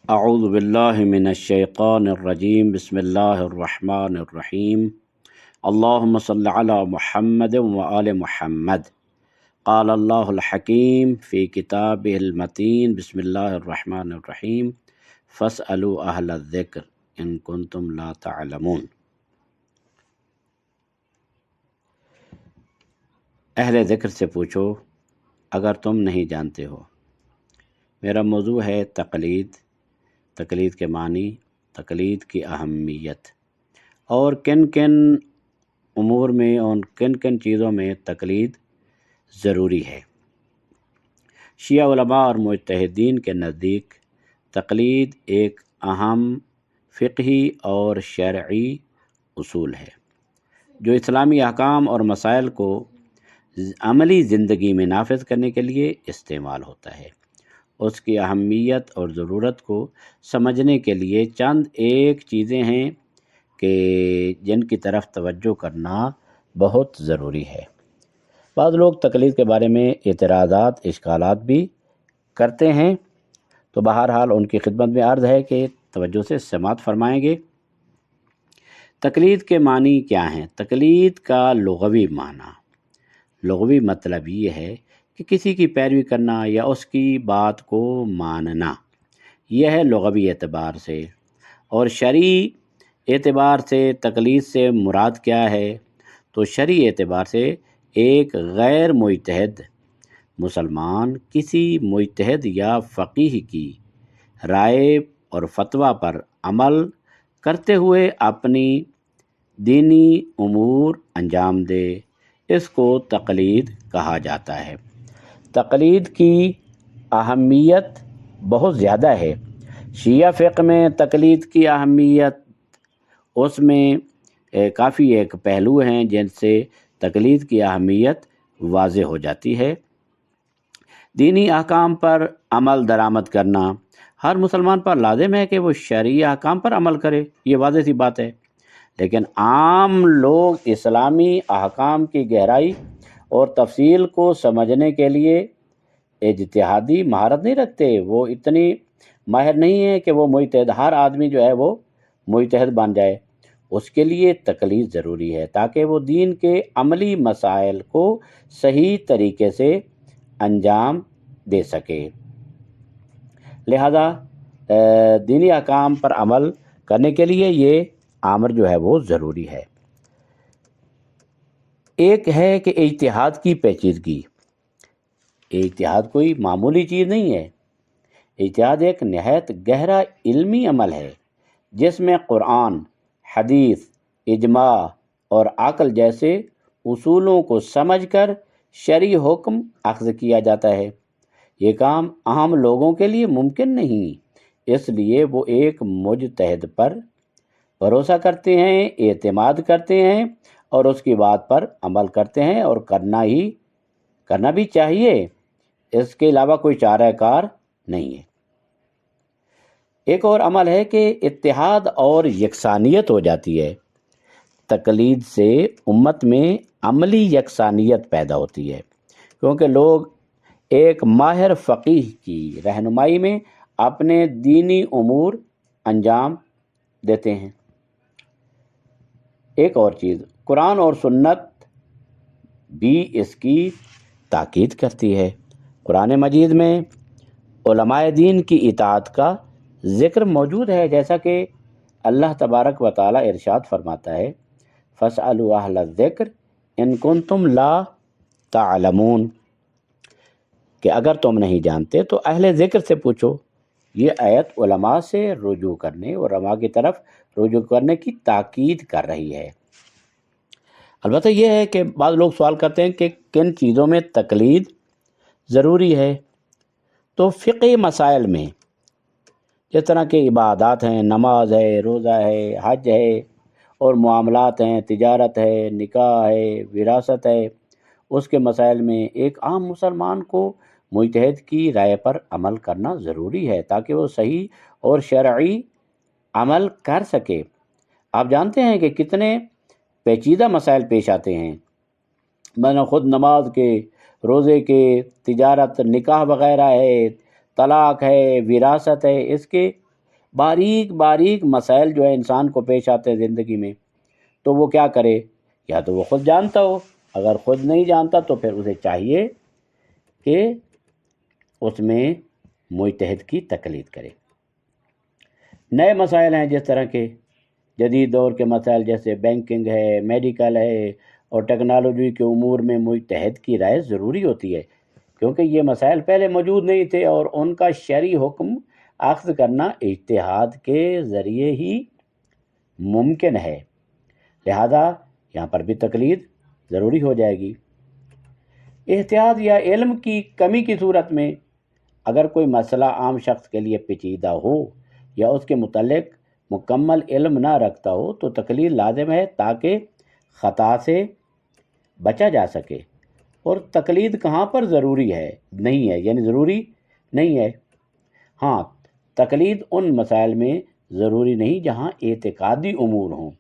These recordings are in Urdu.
اعوذ باللہ من الشیطان الرجیم بسم اللہ الرحمن الرحیم اللہم صل علی محمد وآل محمد قال اللہ الحکیم فی کتابہ المتین بسم اللہ الرحمن الرحیم فاسألوا اہل الذکر ان کنتم لا تعلمون۔ اہل ذکر سے پوچھو اگر تم نہیں جانتے ہو۔ میرا موضوع ہے تقلید کے معنی، تقلید کی اہمیت، اور کن کن امور میں اور کن کن چیزوں میں تقلید ضروری ہے۔ شیعہ علماء اور مجتہدین کے نزدیک تقلید ایک اہم فقہی اور شرعی اصول ہے جو اسلامی احکام اور مسائل کو عملی زندگی میں نافذ کرنے کے لیے استعمال ہوتا ہے۔ اس کی اہمیت اور ضرورت کو سمجھنے کے لیے چند ایک چیزیں ہیں کہ جن کی طرف توجہ کرنا بہت ضروری ہے۔ بعض لوگ تقلید کے بارے میں اعتراضات، اشکالات بھی کرتے ہیں، تو بہرحال ان کی خدمت میں عرض ہے کہ توجہ سے سماعت فرمائیں گے۔ تقلید کے معنی کیا ہیں؟ تقلید کا لغوی مطلب یہ ہے کہ کسی کی پیروی کرنا یا اس کی بات کو ماننا، یہ ہے لغوی اعتبار سے۔ اور شرعی اعتبار سے تقلید سے مراد کیا ہے؟ تو شرعی اعتبار سے ایک غیر مجتہد مسلمان کسی مجتہد یا فقیہ کی رائے اور فتویٰ پر عمل کرتے ہوئے اپنی دینی امور انجام دے، اس کو تقلید کہا جاتا ہے۔ تقلید کی اہمیت بہت زیادہ ہے۔ شیعہ فقہ میں تقلید کی اہمیت، اس میں کافی ایک پہلو ہیں جن سے تقلید کی اہمیت واضح ہو جاتی ہے۔ دینی احکام پر عمل درآمد کرنا ہر مسلمان پر لازم ہے کہ وہ شرعی احکام پر عمل کرے، یہ واضح سی بات ہے، لیکن عام لوگ اسلامی احکام کی گہرائی اور تفصیل کو سمجھنے کے لیے اجتہادی مہارت نہیں رکھتے۔ وہ اتنی ماہر نہیں ہے کہ وہ مجتہد، ہر آدمی جو ہے وہ مجتہد بن جائے۔ اس کے لیے تقلید ضروری ہے تاکہ وہ دین کے عملی مسائل کو صحیح طریقے سے انجام دے سکے۔ لہذا دینی احکام پر عمل کرنے کے لیے یہ امر جو ہے وہ ضروری ہے۔ ایک ہے کہ اجتہاد کی پیچیدگی۔ اجتہاد کوئی معمولی چیز نہیں ہے۔ اجتہاد ایک نہایت گہرا علمی عمل ہے جس میں قرآن، حدیث، اجماع اور عقل جیسے اصولوں کو سمجھ کر شرعی حکم اخذ کیا جاتا ہے۔ یہ کام عام لوگوں کے لیے ممکن نہیں، اس لیے وہ ایک مجتہد پر بھروسہ کرتے ہیں، اعتماد کرتے ہیں اور اس کی بات پر عمل کرتے ہیں، اور کرنا بھی چاہیے۔ اس کے علاوہ کوئی چارہ کار نہیں ہے۔ ایک اور عمل ہے کہ اتحاد اور یکسانیت ہو جاتی ہے۔ تقلید سے امت میں عملی یکسانیت پیدا ہوتی ہے کیونکہ لوگ ایک ماہر فقیہ کی رہنمائی میں اپنے دینی امور انجام دیتے ہیں۔ ایک اور چیز، قرآن اور سنت بھی اس کی تاکید کرتی ہے۔ قرآن مجید میں علماء دین کی اطاعت کا ذکر موجود ہے، جیسا کہ اللہ تبارک و تعالی ارشاد فرماتا ہے فَاسْأَلُوا أَهْلَ الذِّكْرِ إِن كُنتُمْ لَا تَعْلَمُونَ، کہ اگر تم نہیں جانتے تو اہل ذکر سے پوچھو۔ یہ آیت علماء سے رجوع کرنے اور علماء کی طرف رجوع کرنے کی تاکید کر رہی ہے۔ البتہ یہ ہے کہ بعض لوگ سوال کرتے ہیں کہ کن چیزوں میں تقلید ضروری ہے؟ تو فقہی مسائل میں جس طرح کے عبادات ہیں، نماز ہے، روزہ ہے، حج ہے، اور معاملات ہیں، تجارت ہے، نکاح ہے، وراثت ہے، اس کے مسائل میں ایک عام مسلمان کو مجتہد کی رائے پر عمل کرنا ضروری ہے تاکہ وہ صحیح اور شرعی عمل کر سکے۔ آپ جانتے ہیں کہ کتنے پیچیدہ مسائل پیش آتے ہیں، میں نے خود نماز کے، روزے کے، تجارت، نکاح وغیرہ ہے، طلاق ہے، وراثت ہے، اس کے باریک باریک مسائل جو ہے انسان کو پیش آتے ہیں زندگی میں، تو وہ کیا کرے؟ یا تو وہ خود جانتا ہو، اگر خود نہیں جانتا تو پھر اسے چاہیے کہ اس میں مجتہد کی تقلید کرے۔ نئے مسائل ہیں جس طرح کے جدید دور کے مسائل جیسے بینکنگ ہے، میڈیکل ہے اور ٹیکنالوجی کے امور میں مجتہد کی رائے ضروری ہوتی ہے، کیونکہ یہ مسائل پہلے موجود نہیں تھے اور ان کا شرعی حکم اخذ کرنا اجتہاد کے ذریعے ہی ممکن ہے، لہذا یہاں پر بھی تقلید ضروری ہو جائے گی۔ احتیاط یا علم کی کمی کی صورت میں اگر کوئی مسئلہ عام شخص کے لیے پیچیدہ ہو یا اس کے متعلق مکمل علم نہ رکھتا ہو تو تقلید لازم ہے تاکہ خطا سے بچا جا سکے۔ اور تقلید کہاں پر ضروری ہے؟ نہیں ہے، یعنی ضروری نہیں ہے۔ ہاں، تقلید ان مسائل میں ضروری نہیں جہاں اعتقادی امور ہوں۔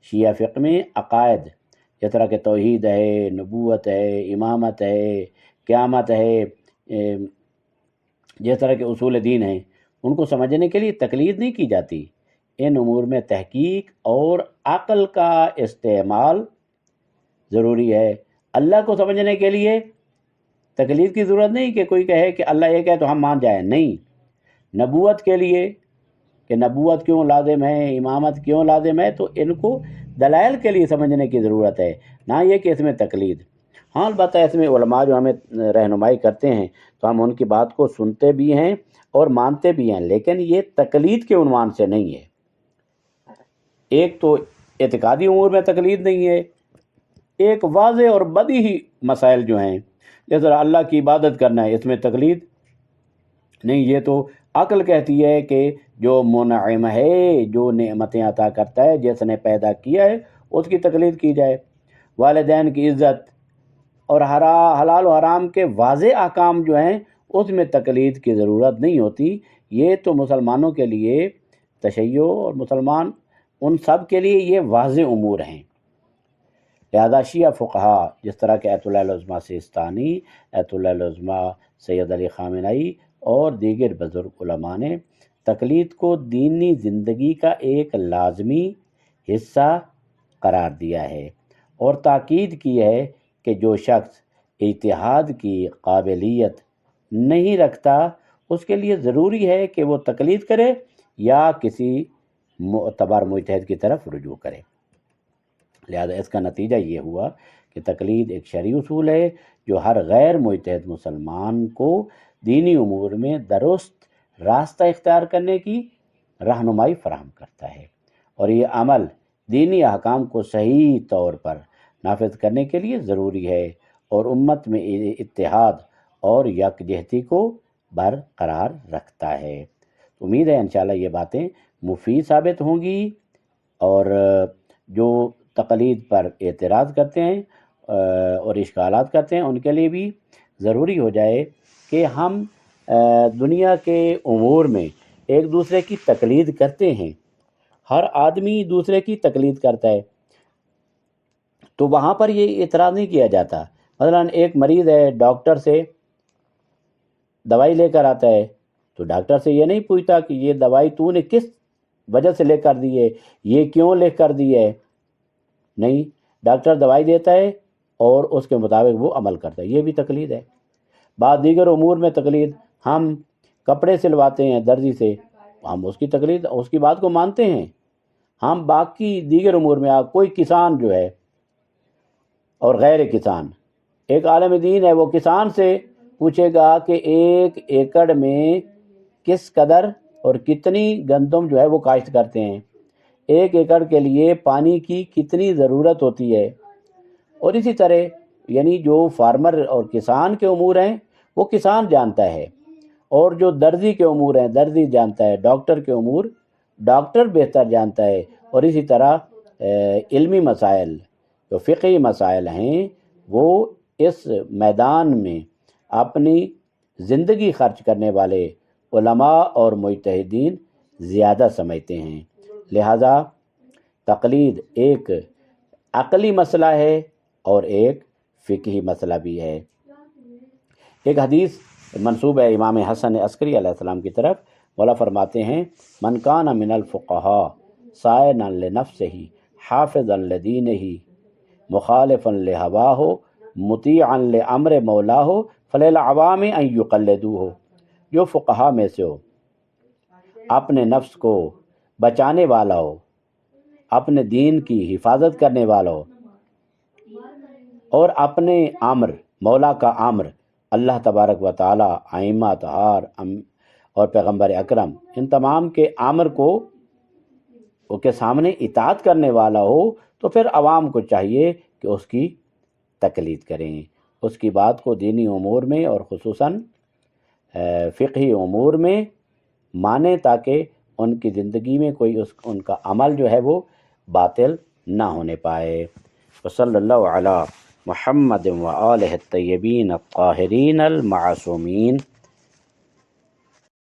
شیعہ فقہ میں عقائد جس طرح کہ توحید ہے، نبوت ہے، امامت ہے، قیامت ہے، جس طرح کے اصول دین ہیں، ان کو سمجھنے کے لیے تقلید نہیں کی جاتی۔ ان امور میں تحقیق اور عقل کا استعمال ضروری ہے۔ اللہ کو سمجھنے کے لیے تقلید کی ضرورت نہیں کہ کوئی کہے کہ اللہ ایک ہے تو ہم مان جائیں، نہیں۔ نبوت کے لیے کہ نبوت کیوں لازم ہے، امامت کیوں لازم ہے، تو ان کو دلائل کے لیے سمجھنے کی ضرورت ہے، نہ یہ کہ اس میں تقلید۔ ہاں البتہ اس میں علماء جو ہمیں رہنمائی کرتے ہیں تو ہم ان کی بات کو سنتے بھی ہیں اور مانتے بھی ہیں، لیکن یہ تقلید کے عنوان سے نہیں ہے۔ ایک تو اعتقادی امور میں تقلید نہیں ہے، ایک واضح اور بدیہی مسائل جو ہیں جیسے اللہ کی عبادت کرنا ہے، اس میں تقلید نہیں۔ یہ تو عقل کہتی ہے کہ جو منعم ہے، جو نعمتیں عطا کرتا ہے، جس نے پیدا کیا ہے، اس کی تقلید کی جائے۔ والدین کی عزت اور حلال و حرام کے واضح احکام جو ہیں اس میں تقلید کی ضرورت نہیں ہوتی۔ یہ تو مسلمانوں کے لیے تشیع اور مسلمان ان سب کے لیے یہ واضح امور ہیں۔ لہذا شیعہ فقہا جس طرح کہ آیت اللہ العظمیٰ سیستانی، آیت اللہ العظمیٰ سید علی خامنئی اور دیگر بزرگ علماء نے تقلید کو دینی زندگی کا ایک لازمی حصہ قرار دیا ہے اور تاکید کی ہے کہ جو شخص اجتہاد کی قابلیت نہیں رکھتا اس کے لیے ضروری ہے کہ وہ تقلید کرے یا کسی معتبر مجتہد کی طرف رجوع کرے۔ لہذا اس کا نتیجہ یہ ہوا کہ تقلید ایک شرعی اصول ہے جو ہر غیر مجتہد مسلمان کو دینی امور میں درست راستہ اختیار کرنے کی رہنمائی فراہم کرتا ہے، اور یہ عمل دینی احکام کو صحیح طور پر نافذ کرنے کے لیے ضروری ہے اور امت میں اتحاد اور یکجہتی کو برقرار رکھتا ہے۔ امید ہے انشاءاللہ یہ باتیں مفید ثابت ہوں گی اور جو تقلید پر اعتراض کرتے ہیں اور اشکالات کرتے ہیں ان کے لیے بھی ضروری ہو جائے کہ ہم دنیا کے امور میں ایک دوسرے کی تقلید کرتے ہیں، ہر آدمی دوسرے کی تقلید کرتا ہے، تو وہاں پر یہ اعتراض نہیں کیا جاتا۔ مثلا ایک مریض ہے، ڈاکٹر سے دوائی لے کر آتا ہے تو ڈاکٹر سے یہ نہیں پوچھتا کہ یہ دوائی تو نے کس وجہ سے لے کر دی ہے، یہ کیوں لے کر دی ہے، نہیں، ڈاکٹر دوائی دیتا ہے اور اس کے مطابق وہ عمل کرتا ہے، یہ بھی تقلید ہے۔ بعض دیگر امور میں تقلید، ہم کپڑے سلواتے ہیں درزی سے، ہم اس کی تقلید، اس کی بات کو مانتے ہیں۔ ہم باقی دیگر امور میں کوئی کسان جو ہے اور غیر کسان، ایک عالم دین ہے، وہ کسان سے پوچھے گا کہ 1 ایکڑ میں کس قدر اور کتنی گندم جو ہے وہ کاشت کرتے ہیں، 1 ایکڑ کے لیے پانی کی کتنی ضرورت ہوتی ہے، اور اسی طرح یعنی جو فارمر اور کسان کے امور ہیں وہ کسان جانتا ہے، اور جو درزی کے امور ہیں درزی جانتا ہے، ڈاکٹر کے امور ڈاکٹر بہتر جانتا ہے، اور اسی طرح علمی مسائل جو فقہی مسائل ہیں وہ اس میدان میں اپنی زندگی خرچ کرنے والے علماء اور مجتہدین زیادہ سمجھتے ہیں۔ لہذا تقلید ایک عقلی مسئلہ ہے اور ایک فقہی مسئلہ بھی ہے۔ ایک حدیث منسوب ہے امام حسن عسکری علیہ السلام کی طرف۔ مولا فرماتے ہیں من کان من الفقہاء صائنا لنفسہ حافظا لدینہ مخالفا لہواہ مطیعا لامر مولاہ فللعوام ان یقلدوہ۔ جو فقہا میں سے ہو، اپنے نفس کو بچانے والا ہو، اپنے دین کی حفاظت کرنے والا ہو، اور اپنے امر مولا کا امر اللہ تبارک و تعالی، ائمہ اطہار اور پیغمبر اکرم، ان تمام کے امر کو کے سامنے اطاعت کرنے والا ہو، تو پھر عوام کو چاہیے کہ اس کی تقلید کریں، اس کی بات کو دینی امور میں اور خصوصاً فقہی امور میں مانیں، تاکہ ان کی زندگی میں کوئی ان کا عمل جو ہے وہ باطل نہ ہونے پائے۔ وصلی اللہ علی محمد و آلہ الطیبین الطاہرین المعصومین۔